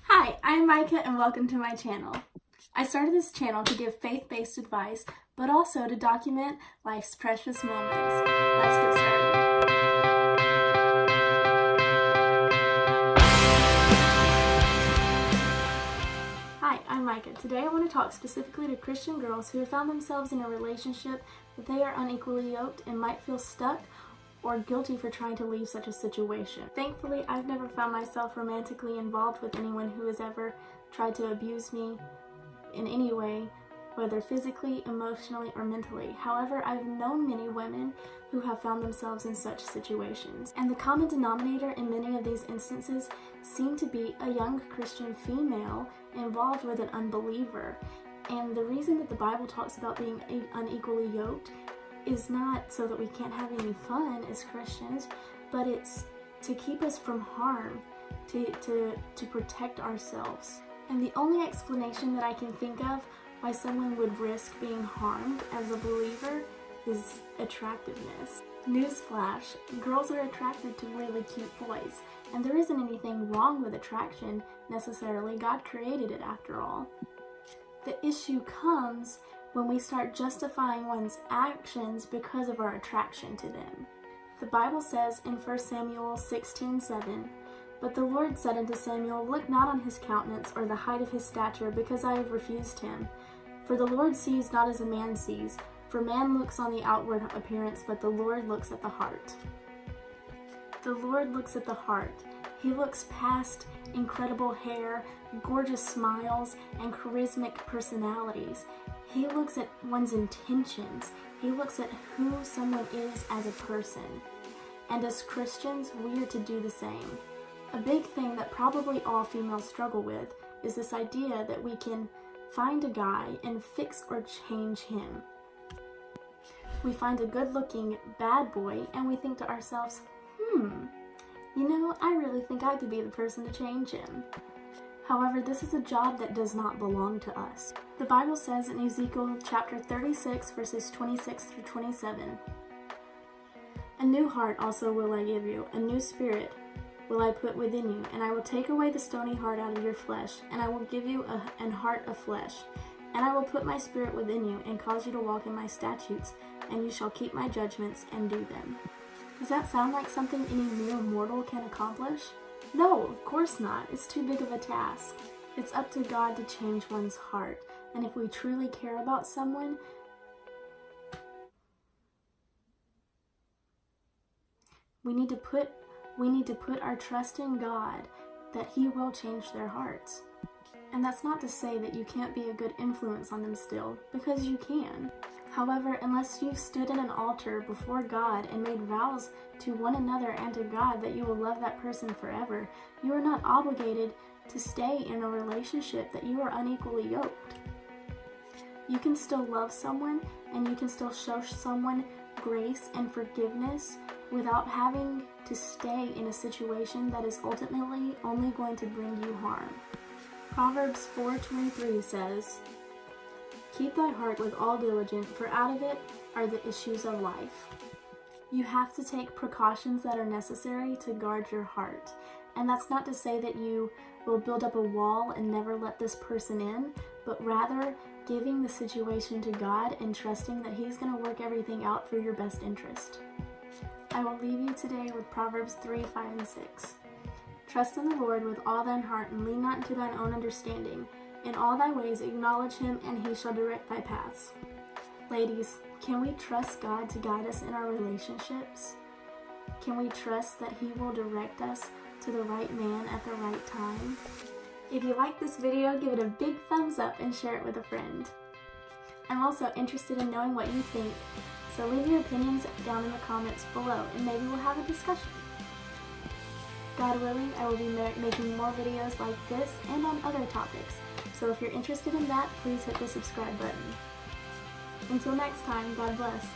Hi, I'm Micah and welcome to my channel. I started this channel to give faith-based advice, but also to document life's precious moments. Let's get started. Hi, I'm Micah. Today I want to talk specifically to Christian girls who have found themselves in a relationship that they are unequally yoked and might feel stuck or guilty for trying to leave such a situation. Thankfully, I've never found myself romantically involved with anyone who has ever tried to abuse me in any way, whether physically, emotionally, or mentally. However, I've known many women who have found themselves in such situations. And the common denominator in many of these instances seem to be a young Christian female involved with an unbeliever. And the reason that the Bible talks about being unequally yoked is not so that we can't have any fun as Christians, but it's to keep us from harm, to protect ourselves. And the only explanation that I can think of why someone would risk being harmed as a believer is attractiveness. Newsflash, girls are attracted to really cute boys, and there isn't anything wrong with attraction necessarily. God created it after all. The issue comes when we start justifying one's actions because of our attraction to them. The Bible says in 1 Samuel 16:7, "But the Lord said unto Samuel, Look not on his countenance or the height of his stature, because I have refused him. For the Lord sees not as a man sees, for man looks on the outward appearance, but the Lord looks at the heart." The Lord looks at the heart. He looks past incredible hair, gorgeous smiles, and charismatic personalities. He looks at one's intentions. He looks at who someone is as a person. And as Christians, we are to do the same. A big thing that probably all females struggle with is this idea that we can find a guy and fix or change him. We find a good-looking bad boy and we think to ourselves, I really think I could be the person to change him. However, this is a job that does not belong to us. The Bible says in Ezekiel chapter 36, verses 26 through 27, "A new heart also will I give you, a new spirit will I put within you, and I will take away the stony heart out of your flesh, and I will give you an heart of flesh. And I will put my spirit within you, and cause you to walk in my statutes, and you shall keep my judgments and do them." Does that sound like something any mere mortal can accomplish? No, of course not. It's too big of a task. It's up to God to change one's heart. And if we truly care about someone, we need to put our trust in God that He will change their hearts. And that's not to say that you can't be a good influence on them still, because you can. However, unless you've stood in an altar before God and made vows to one another and to God that you will love that person forever, you are not obligated to stay in a relationship that you are unequally yoked. You can still love someone and you can still show someone grace and forgiveness without having to stay in a situation that is ultimately only going to bring you harm. Proverbs 4:23 says, "Keep thy heart with all diligence, for out of it are the issues of life." You have to take precautions that are necessary to guard your heart. And that's not to say that you will build up a wall and never let this person in, but rather giving the situation to God and trusting that He's going to work everything out for your best interest. I will leave you today with Proverbs 3:5-6. "Trust in the Lord with all thine heart, and lean not into thine own understanding. In all thy ways acknowledge Him, and He shall direct thy paths." Ladies, can we trust God to guide us in our relationships? Can we trust that He will direct us to the right man at the right time? If you like this video, give it a big thumbs up and share it with a friend. I'm also interested in knowing what you think, so leave your opinions down in the comments below and maybe we'll have a discussion. God willing, I will be making more videos like this and on other topics, so if you're interested in that, please hit the subscribe button. Until next time, God bless.